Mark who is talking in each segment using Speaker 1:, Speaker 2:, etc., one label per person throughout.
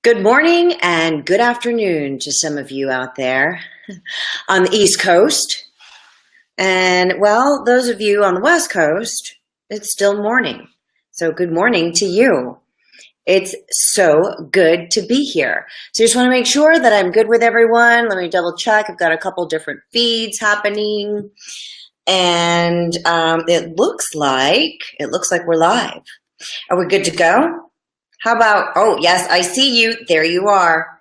Speaker 1: Good morning and good afternoon to some of you out there on the East Coast. And well, those of you on the West Coast, it's still morning. So good morning to you. It's so good to be here. So I just want to make sure that I'm good with everyone. Let me double check. I've got a couple different feeds happening. And it looks like we're live. Are we good to go? How about, oh, yes, I see you. There you are.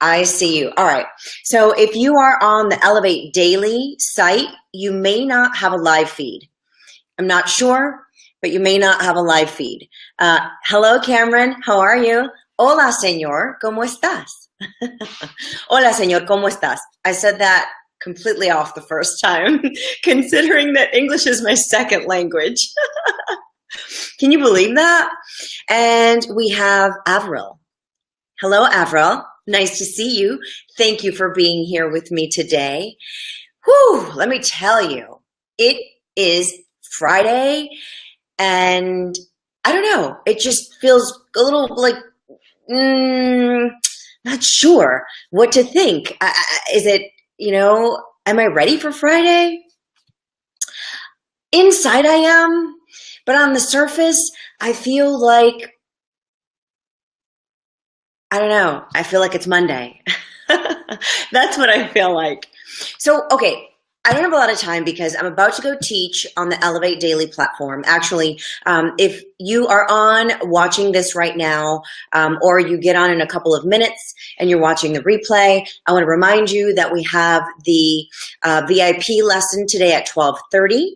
Speaker 1: I see you. All right. So if you are on the Elevate Daily site, you may not have a live feed. I'm not sure, but you may not have a live feed. Hello, Cameron. How are you? Hola, señor. ¿Cómo estás? Hola, señor. ¿Cómo estás? I said that completely off the first time, considering that English is my second language. Can you believe that? And we have Avril. Hello, Avril. Nice to see you. Thank you for being here with me today. Whew, let me tell you, it is Friday, and I don't know, it just feels a little like, not sure what to think. Is it, am I ready for Friday? Inside I am. But on the surface, I feel like, I don't know, I feel like it's Monday. That's what I feel like. So, okay, I don't have a lot of time because I'm about to go teach on the Elevate Daily platform. Actually, if you are on watching this right now, or you get on in a couple of minutes and you're watching the replay, I want to remind you that we have the VIP lesson today at 12:30.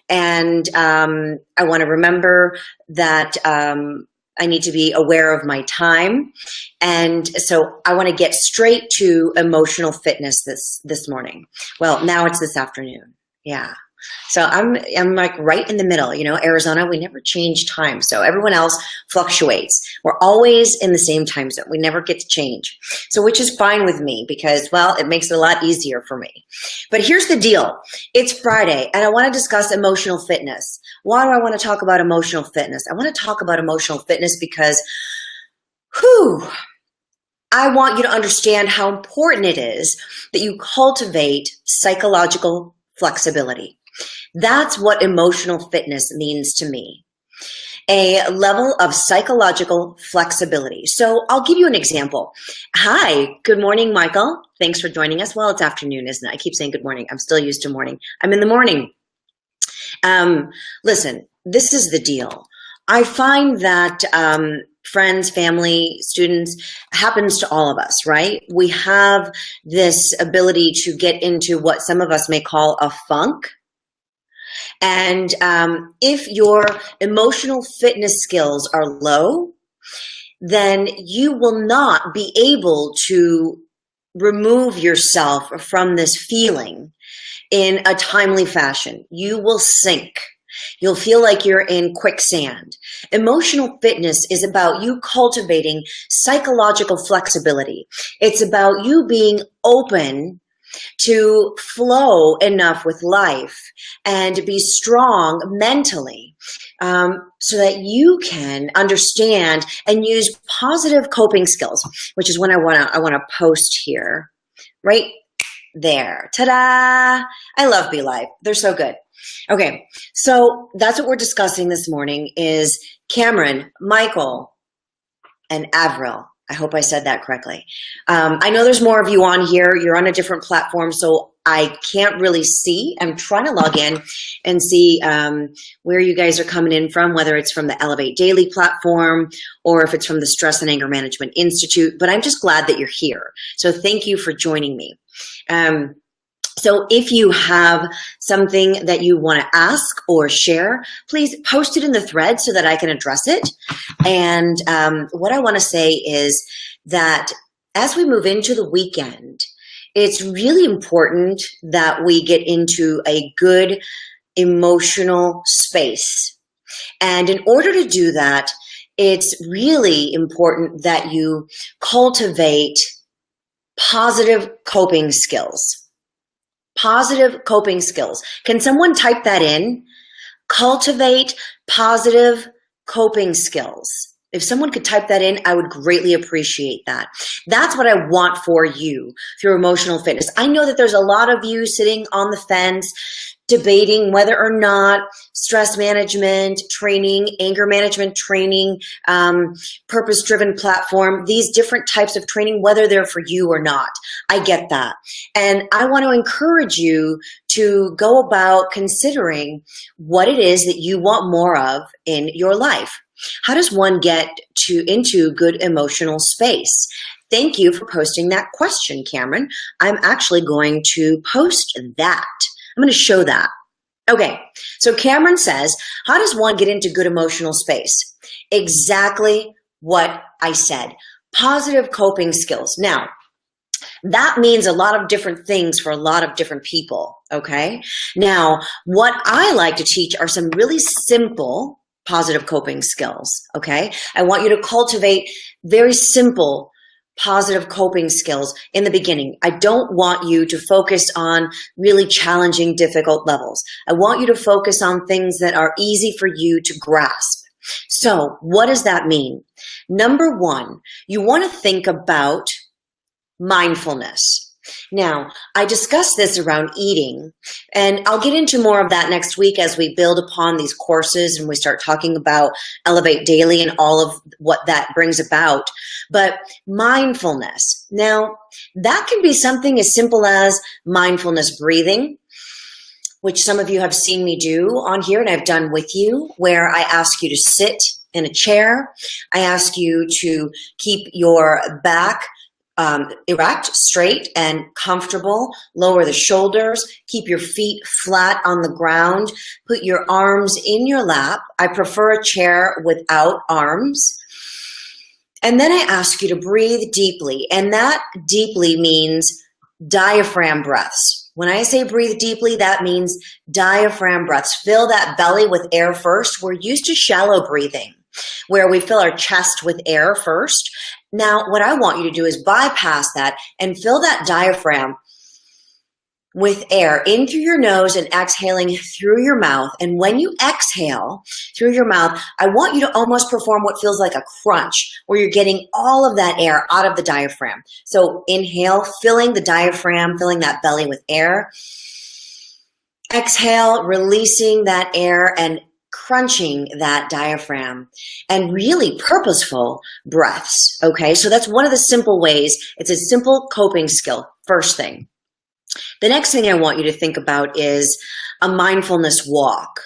Speaker 1: And I want to remember that I need to be aware of my time. And so I want to get straight to emotional fitness this morning. Well, now it's this afternoon. Yeah. So I'm like right in the middle, Arizona, we never change time. So everyone else fluctuates. We're always in the same time zone. We never get to change. So which is fine with me because, well, it makes it a lot easier for me. But here's the deal. It's Friday and I want to discuss emotional fitness. Why do I want to talk about emotional fitness? I want to talk about emotional fitness because, I want you to understand how important it is that you cultivate psychological flexibility. That's what emotional fitness means to me. A level of psychological flexibility. So I'll give you an example. Hi, good morning, Michael. Thanks for joining us. Well, it's afternoon, isn't it? I keep saying good morning. I'm still used to morning. I'm in the morning. Listen, this is the deal. I find that friends, family, students, happens to all of us, right? We have this ability to get into what some of us may call a funk. And if your emotional fitness skills are low, then you will not be able to remove yourself from this feeling in a timely fashion. You will sink. You'll feel like you're in quicksand. Emotional fitness is about you cultivating psychological flexibility. It's about you being open to flow enough with life and to be strong mentally, so that you can understand and use positive coping skills, which is what I want to post here, right there. Ta-da! I love Be Live. They're so good. Okay, so that's what we're discussing this morning is Cameron, Michael, and Avril. I hope I said that correctly. I know there's more of you on here. You're on a different platform, so I can't really see. I'm trying to log in and see where you guys are coming in from, whether it's from the Elevate Daily platform or if it's from the Stress and Anger Management Institute. But I'm just glad that you're here. So thank you for joining me. So if you have something that you want to ask or share, please post it in the thread so that I can address it. And what I want to say is that as we move into the weekend, it's really important that we get into a good emotional space. And in order to do that, it's really important that you cultivate positive coping skills. Positive coping skills. Can someone type that in? Cultivate positive coping skills. If someone could type that in, I would greatly appreciate that. That's what I want for you through emotional fitness. I know that there's a lot of you sitting on the fence debating whether or not stress management training, anger management training, purpose-driven platform, these different types of training, whether they're for you or not. I get that. And I want to encourage you to go about considering what it is that you want more of in your life. How does one get into good emotional space? Thank you for posting that question, Cameron. I'm actually going to post that. I'm going to show that. Okay, so Cameron says, how does one get into good emotional space? Exactly what I said. Positive coping skills. Now, that means a lot of different things for a lot of different people, okay? Now, what I like to teach are some really simple positive coping skills, okay? I want you to cultivate very simple positive coping skills in the beginning. I don't want you to focus on really challenging, difficult levels. I want you to focus on things that are easy for you to grasp. So what does that mean? Number one, you want to think about mindfulness. Now, I discussed this around eating, and I'll get into more of that next week as we build upon these courses and we start talking about Elevate Daily and all of what that brings about. But mindfulness, now, that can be something as simple as mindfulness breathing, which some of you have seen me do on here and I've done with you, where I ask you to sit in a chair. I ask you to keep your back erect, straight, and comfortable. Lower the shoulders. Keep your feet flat on the ground. Put your arms in your lap. I prefer a chair without arms. And then I ask you to breathe deeply. And that deeply means diaphragm breaths. When I say breathe deeply, that means diaphragm breaths. Fill that belly with air first. We're used to shallow breathing, where we fill our chest with air first. Now, what I want you to do is bypass that and fill that diaphragm with air in through your nose and exhaling through your mouth. And when you exhale through your mouth, I want you to almost perform what feels like a crunch, where you're getting all of that air out of the diaphragm. So inhale, filling the diaphragm, filling that belly with air. Exhale, releasing that air and crunching that diaphragm, and really purposeful breaths, okay? So that's one of the simple ways. It's a simple coping skill, first thing. The next thing I want you to think about is a mindfulness walk.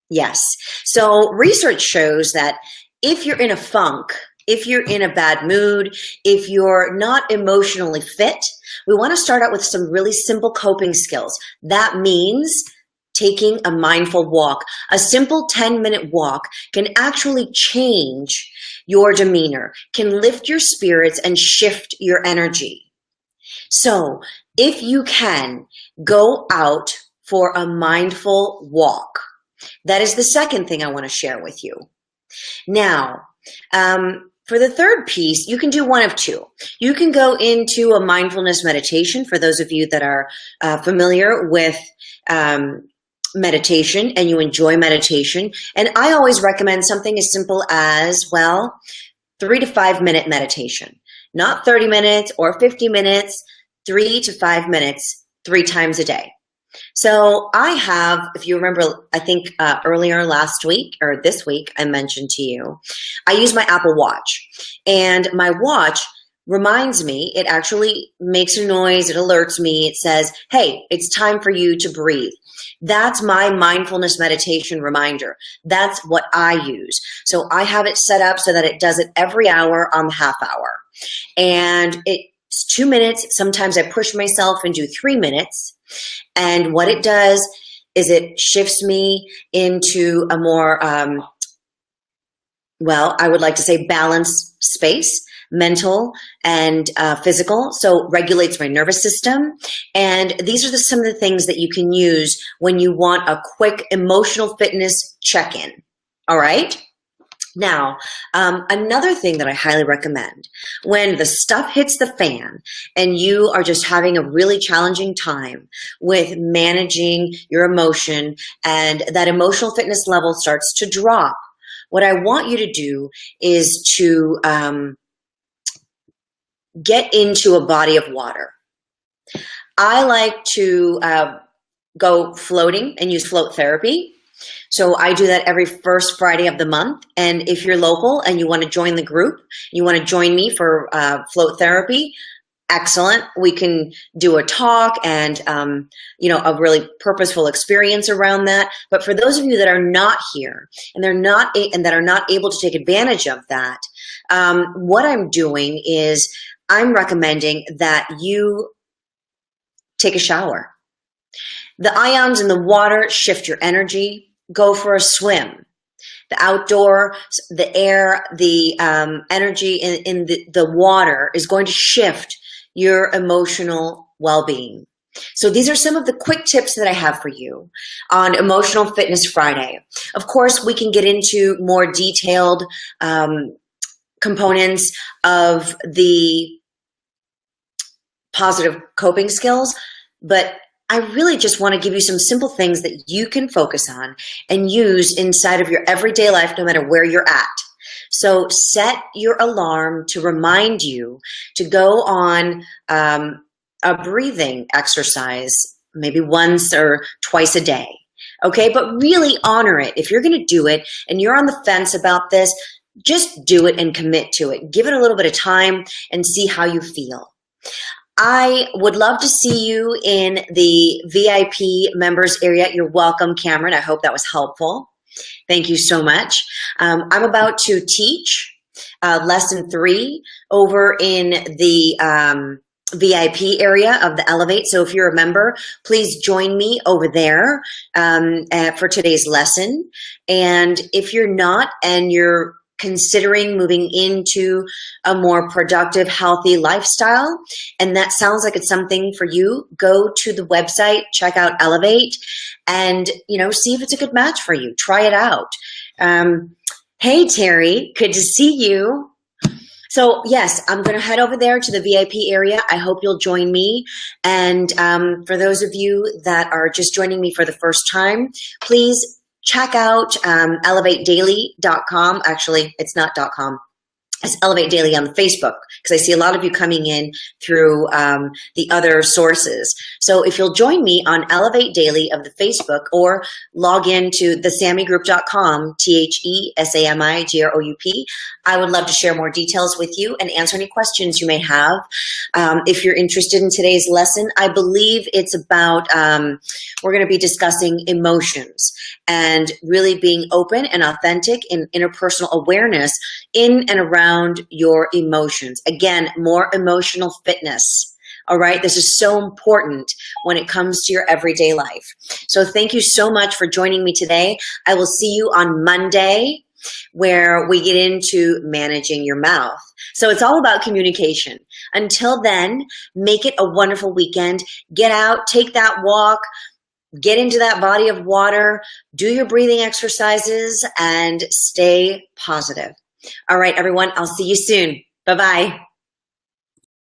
Speaker 1: Yes. So research shows that if you're in a funk, if you're in a bad mood, if you're not emotionally fit, we want to start out with some really simple coping skills. That means taking a mindful walk. A simple 10-minute walk can actually change your demeanor, can lift your spirits and shift your energy. So if you can, go out for a mindful walk. That is the second thing I want to share with you. Now, for the third piece, you can do one of two. You can go into a mindfulness meditation, for those of you that are familiar with meditation and you enjoy meditation. And I always recommend something as simple as, 3 to 5 minute meditation. Not 30 minutes or 50 minutes, 3 to 5 minutes, 3 times a day. So I have, if you remember, I think earlier last week or this week, I mentioned to you, I use my Apple Watch. And my watch reminds me, it actually makes a noise, it alerts me, it says, hey, it's time for you to breathe. That's my mindfulness meditation reminder. That's what I use. So I have it set up so that it does it every hour on the half hour. And it's 2 minutes. Sometimes I push myself and do 3 minutes. And what it does is it shifts me into a more, I would like to say balanced space, mental and physical, so regulates my nervous system. And these are some of the things that you can use when you want a quick emotional fitness check-in. All right? Now, another thing that I highly recommend, when the stuff hits the fan and you are just having a really challenging time with managing your emotion and that emotional fitness level starts to drop, what I want you to do is to get into a body of water. I like to go floating and use float therapy. So I do that every first Friday of the month. And if you're local and you want to join the group, you want to join me for float therapy, excellent. We can do a talk and, a really purposeful experience around that. But for those of you that are not here and that are not able to take advantage of that, what I'm doing is I'm recommending that you take a shower. The ions in the water shift your energy. Go for a swim. The outdoor, the air, the energy in the water is going to shift your emotional well-being. So these are some of the quick tips that I have for you on Emotional Fitness Friday. Of course, we can get into more detailed components of the positive coping skills, but I really just want to give you some simple things that you can focus on and use inside of your everyday life, no matter where you're at. So set your alarm to remind you to go on a breathing exercise, maybe once or twice a day. Okay, but really honor it. If you're going to do it and you're on the fence about this, just do it and commit to it. Give it a little bit of time and see how you feel. I would love to see you in the VIP members area. You're welcome, Cameron. I hope that was helpful. Thank you so much. I'm about to teach lesson 3 over in the VIP area of the Elevate. So if you're a member, please join me over there for today's lesson. And if you're not and you're considering moving into a more productive, healthy lifestyle, and that sounds like it's something for you, go to the website, check out Elevate, and see if it's a good match for you. Try it out. Hey, Terry, good to see you. So yes, I'm going to head over there to the VIP area. I hope you'll join me. And for those of you that are just joining me for the first time, please check out elevatedaily.com. Actually, it's not .com. It's Elevate Daily on Facebook, because I see a lot of you coming in through the other sources. So if you'll join me on Elevate Daily of the Facebook, or log in to thesamigroup.com, TheSamigroup, I would love to share more details with you and answer any questions you may have. If you're interested in today's lesson, I believe it's about, we're going to be discussing emotions and really being open and authentic in interpersonal awareness in and around your emotions. Again, more emotional fitness. All right. This is so important when it comes to your everyday life. So thank you so much for joining me today. I will see you on Monday, where we get into managing your mouth. So it's all about communication. Until then, make it a wonderful weekend. Get out, take that walk, get into that body of water, do your breathing exercises, and stay positive. All right, everyone, I'll see you soon. Bye-bye.